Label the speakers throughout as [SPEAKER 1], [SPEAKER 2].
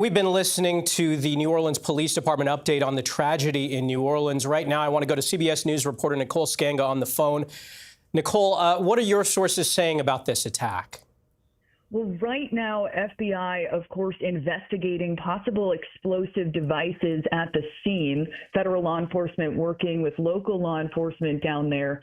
[SPEAKER 1] We've been listening to the New Orleans Police Department update on the tragedy in New Orleans. Right now, I want to go to CBS News reporter Nicole Sganga on the phone. Nicole, what are your sources saying about this attack?
[SPEAKER 2] Well, right now, FBI, of course, investigating possible explosive devices at the scene. Federal law enforcement working with local law enforcement down there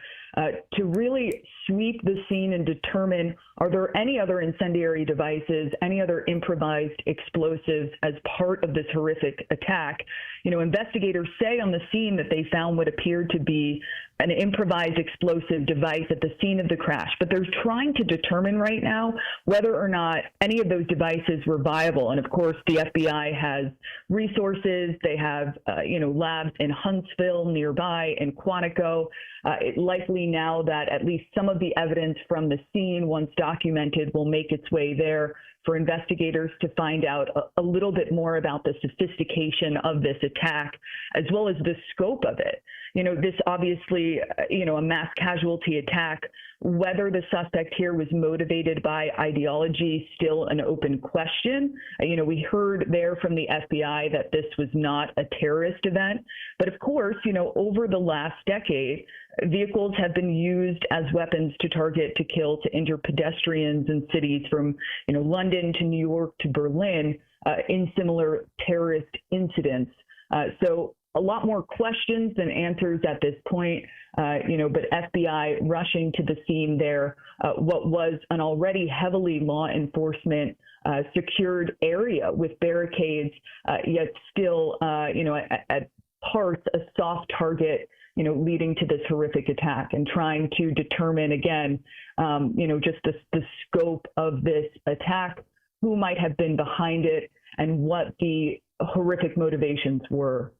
[SPEAKER 2] to really sweep the scene and determine, are there any other incendiary devices, any other improvised explosives as part of this horrific attack? You know, investigators say on the scene that they found what appeared to be an improvised explosive device at the scene of the crash, but they're trying to determine right now whether or not any of those devices were viable. And of course, the FBI has resources. They have, labs in Huntsville nearby, in Quantico. Likely now that at least some of the evidence from the scene, once documented, will make its way there for investigators to find out a little bit more about the sophistication of this attack, as well as the scope of it. You know, this obviously, a mass casualty attack. Whether the suspect here was motivated by ideology, still an open question. We heard there from the FBI that this was not a terrorist event. But of course, over the last decade, vehicles have been used as weapons to target, to kill, to injure pedestrians in cities from, London to New York to Berlin in similar terrorist incidents. So a lot more questions than answers at this point, but FBI rushing to the scene there, what was an already heavily law enforcement secured area with barricades, yet still, at parts a soft target, leading to this horrific attack, and trying to determine again, just the scope of this attack, who might have been behind it, and what the horrific motivations were.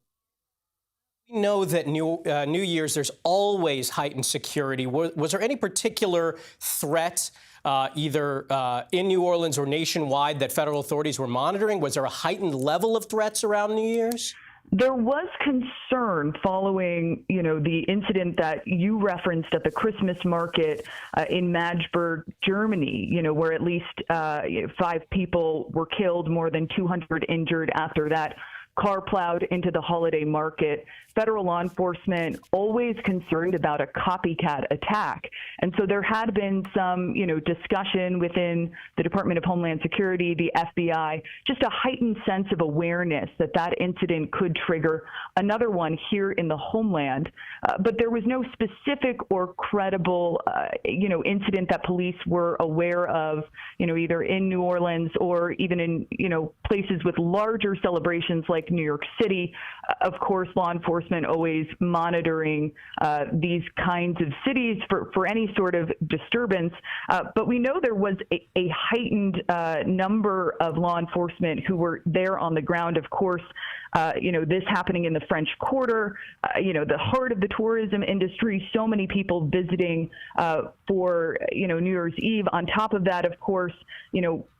[SPEAKER 1] We know that New Year's, there's always heightened security. Was there any particular threat, either in New Orleans or nationwide, that federal authorities were monitoring? Was there a heightened level of threats around New Year's?
[SPEAKER 2] There was concern following, the incident that you referenced at the Christmas market in Magdeburg, Germany, where at least 5 people were killed, more than 200 injured after that car plowed into the holiday market. Federal law enforcement always concerned about a copycat attack. And so there had been some, discussion within the Department of Homeland Security, the FBI, just a heightened sense of awareness that that incident could trigger another one here in the homeland. But there was no specific or credible, incident that police were aware of, either in New Orleans or even in, places with larger celebrations like New York City. Of course, law enforcement always monitoring these kinds of cities for any sort of disturbance. But we know there was a heightened number of law enforcement who were there on the ground. Of course, this happening in the French Quarter, the heart of the tourism industry, so many people visiting for, New Year's Eve. On top of that, of course,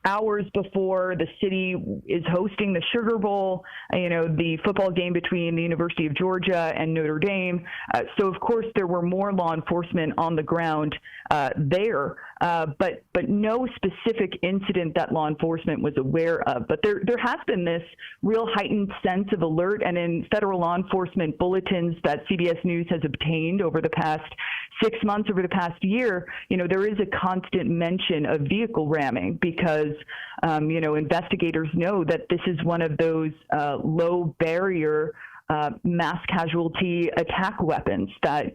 [SPEAKER 2] hours before the city is hosting the Sugar Bowl, the football game between the University of Georgia and Notre Dame. So, of course, there were more law enforcement on the ground there, but no specific incident that law enforcement was aware of. But there has been this real heightened sense of alert, and in federal law enforcement bulletins that CBS News has obtained over the past 6 months, over the past year, there is a constant mention of vehicle ramming because, investigators know that this is one of those low barrier mass casualty attack weapons that,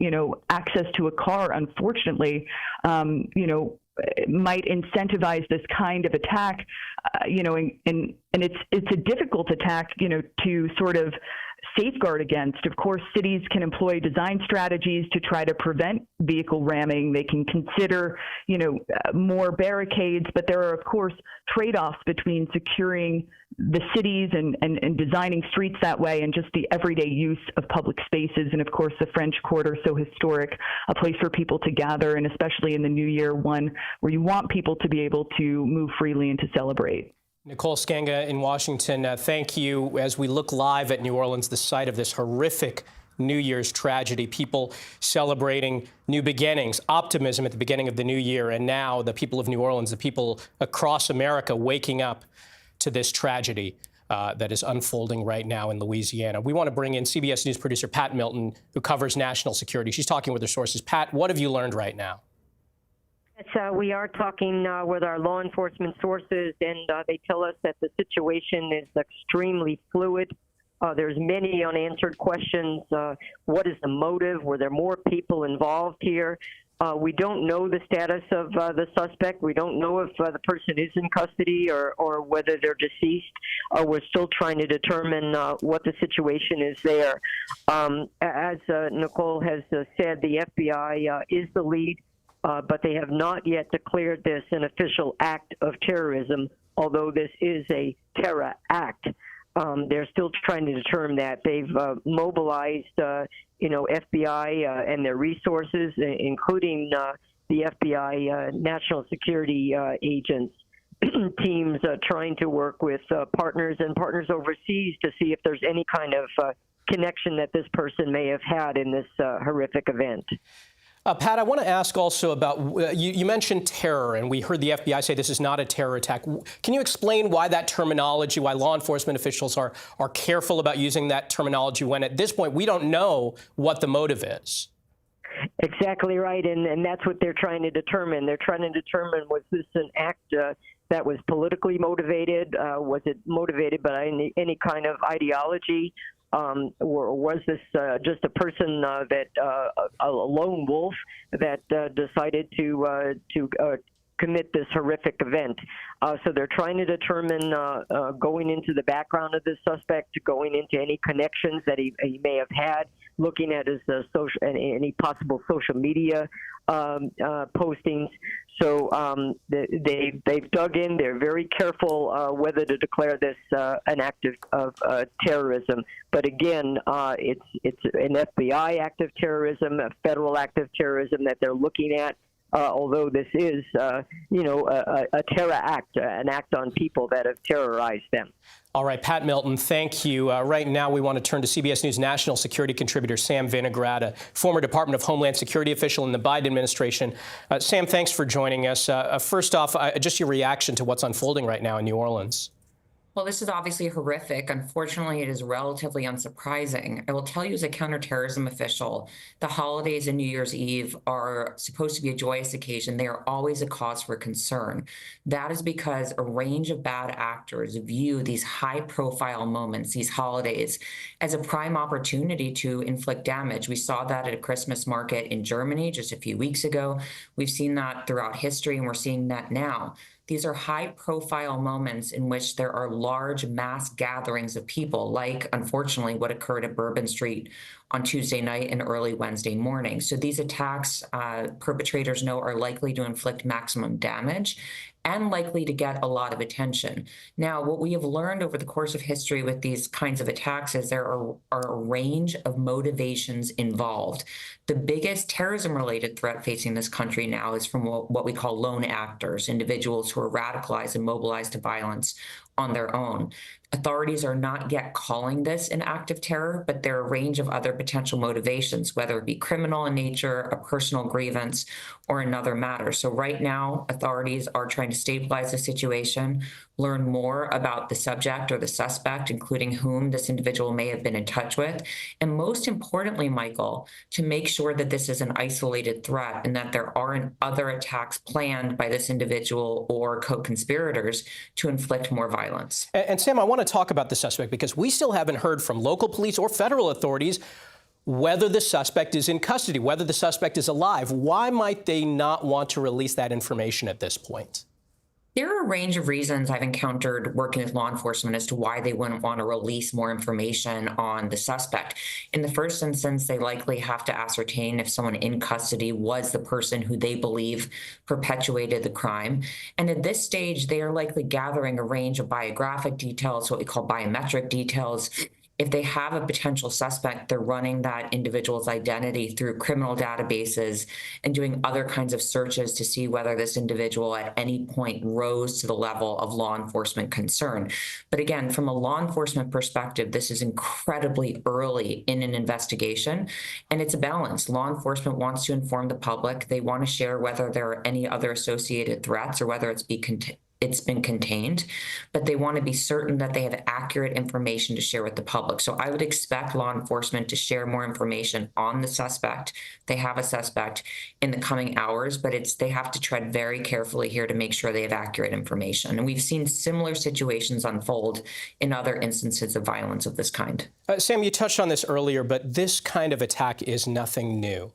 [SPEAKER 2] access to a car, unfortunately, might incentivize this kind of attack, and it's a difficult attack, to sort of safeguard against. Of course, cities can employ design strategies to try to prevent vehicle ramming. They can consider, more barricades, but there are, of course, trade-offs between securing the cities and designing streets that way, and just the everyday use of public spaces. And of course, the French Quarter, so historic, a place for people to gather, and especially in the new year, one where you want people to be able to move freely and to celebrate.
[SPEAKER 1] Nicole Sganga in Washington, thank you. As we look live at New Orleans, the site of this horrific New Year's tragedy, people celebrating new beginnings, optimism at the beginning of the new year, and now the people of New Orleans, the people across America waking up to this tragedy. that is unfolding right now in Louisiana. We want to bring in CBS News producer Pat Milton, who covers national security. She's talking with her sources. Pat, what have you learned right now?
[SPEAKER 3] We are talking with our law enforcement sources, and they tell us that the situation is extremely fluid. There's many unanswered questions. What is the motive? Were there more people involved here? We don't know the status of the suspect. We don't know if the person is in custody or whether they're deceased. We're still trying to determine what the situation is there. As Nicole has said, the FBI is the lead, but they have not yet declared this an official act of terrorism, although this is a terror act. They're still trying to determine that. They've mobilized, FBI and their resources, including the FBI national security agents teams trying to work with partners overseas to see if there's any kind of connection that this person may have had in this horrific event.
[SPEAKER 1] Pat, I want to ask also about, you mentioned terror, and we heard the FBI say this is not a terror attack. Can you explain why that terminology, why law enforcement officials are careful about using that terminology when at this point we don't know what the motive is? Exactly
[SPEAKER 3] right, and that's what they're trying to determine. They're trying to determine, was this an act that was politically motivated? Was it motivated by any kind of ideology? Or was this just a person that a lone wolf that decided to commit this horrific event? So they're trying to determine, going into the background of this suspect, going into any connections that he may have had, looking at his any possible social media postings. So they've dug in. They're very careful whether to declare this an act of terrorism. But again, it's an FBI act of terrorism, a federal act of terrorism that they're looking at. Although this is, a terror act, an act on people that have terrorized them.
[SPEAKER 1] All right, Pat Milton, thank you. Right now, we want to turn to CBS News national security contributor Sam Vinograd, a former Department of Homeland Security official in the Biden administration. Sam, thanks for joining us. First off, just your reaction to what's unfolding right now in New Orleans.
[SPEAKER 4] Well, this is obviously horrific. Unfortunately, it is relatively unsurprising. I will tell you as a counterterrorism official, the holidays and New Year's Eve are supposed to be a joyous occasion. They are always a cause for concern. That is because a range of bad actors view these high-profile moments, these holidays, as a prime opportunity to inflict damage. We saw that at a Christmas market in Germany just a few weeks ago. We've seen that throughout history, and we're seeing that now. These are high-profile moments in which there are large mass gatherings of people, like, unfortunately, what occurred at Bourbon Street on Tuesday night and early Wednesday morning. So these attacks, perpetrators know, are likely to inflict maximum damage and likely to get a lot of attention. Now, what we have learned over the course of history with these kinds of attacks is there are a range of motivations involved. The biggest terrorism-related threat facing this country now is from what we call lone actors, individuals who are radicalized and mobilized to violence on their own. Authorities are not yet calling this an act of terror, but there are a range of other potential motivations, whether it be criminal in nature, a personal grievance, or another matter. So right now, authorities are trying to stabilize the situation, learn more about the subject or the suspect, including whom this individual may have been in touch with, and most importantly, Michael, to make sure that this is an isolated threat and that there aren't other attacks planned by this individual or co-conspirators to inflict more violence.
[SPEAKER 1] And Sam, I want to talk about the suspect because we still haven't heard from local police or federal authorities whether the suspect is in custody, whether the suspect is alive. Why might they not want to release that information at this point?
[SPEAKER 4] There are a range of reasons I've encountered working with law enforcement as to why they wouldn't want to release more information on the suspect. In the first instance, they likely have to ascertain if someone in custody was the person who they believe perpetuated the crime. And at this stage, they are likely gathering a range of biographic details, what we call biometric details. If they have a potential suspect, they're running that individual's identity through criminal databases and doing other kinds of searches to see whether this individual at any point rose to the level of law enforcement concern. But again, from a law enforcement perspective, this is incredibly early in an investigation, and it's a balance. Law enforcement wants to inform the public. They want to share whether there are any other associated threats or whether it's it's been contained, but they want to be certain that they have accurate information to share with the public. So I would expect law enforcement to share more information on the suspect. They have a suspect in the coming hours, but they have to tread very carefully here to make sure they have accurate information. And we've seen similar situations unfold in other instances of violence of this kind.
[SPEAKER 1] Sam, you touched on this earlier, but this kind of attack is nothing new.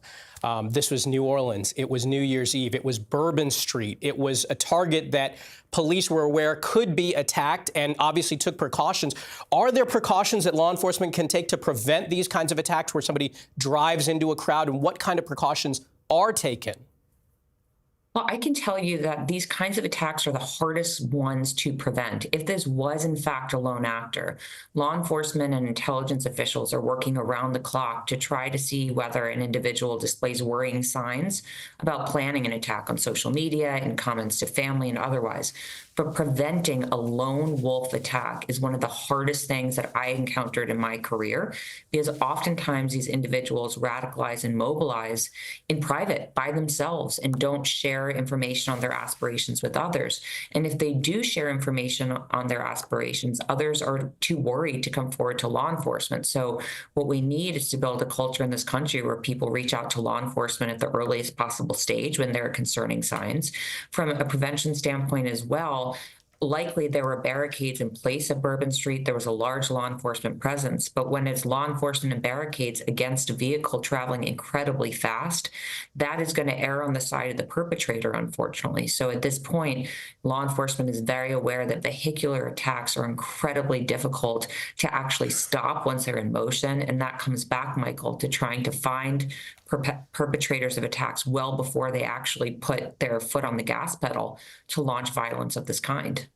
[SPEAKER 1] This was New Orleans. It was New Year's Eve. It was Bourbon Street. It was a target that police were aware could be attacked and obviously took precautions. Are there precautions that law enforcement can take to prevent these kinds of attacks where somebody drives into a crowd, and what kind of precautions are taken?
[SPEAKER 4] Well, I can tell you that these kinds of attacks are the hardest ones to prevent. If this was, in fact, a lone actor, law enforcement and intelligence officials are working around the clock to try to see whether an individual displays worrying signs about planning an attack on social media, in comments to family, and otherwise. But preventing a lone wolf attack is one of the hardest things that I encountered in my career, because oftentimes these individuals radicalize and mobilize in private by themselves and don't share information on their aspirations with others. And if they do share information on their aspirations, others are too worried to come forward to law enforcement. So what we need is to build a culture in this country where people reach out to law enforcement at the earliest possible stage when there are concerning signs. From a prevention standpoint as well, likely there were barricades in place at Bourbon Street. There was a large law enforcement presence, but when it's law enforcement and barricades against a vehicle traveling incredibly fast, that is going to err on the side of the perpetrator, unfortunately. So at this point, law enforcement is very aware that vehicular attacks are incredibly difficult to actually stop once they're in motion. And that comes back, Michael, to trying to find perpetrators of attacks well before they actually put their foot on the gas pedal to launch violence of this kind.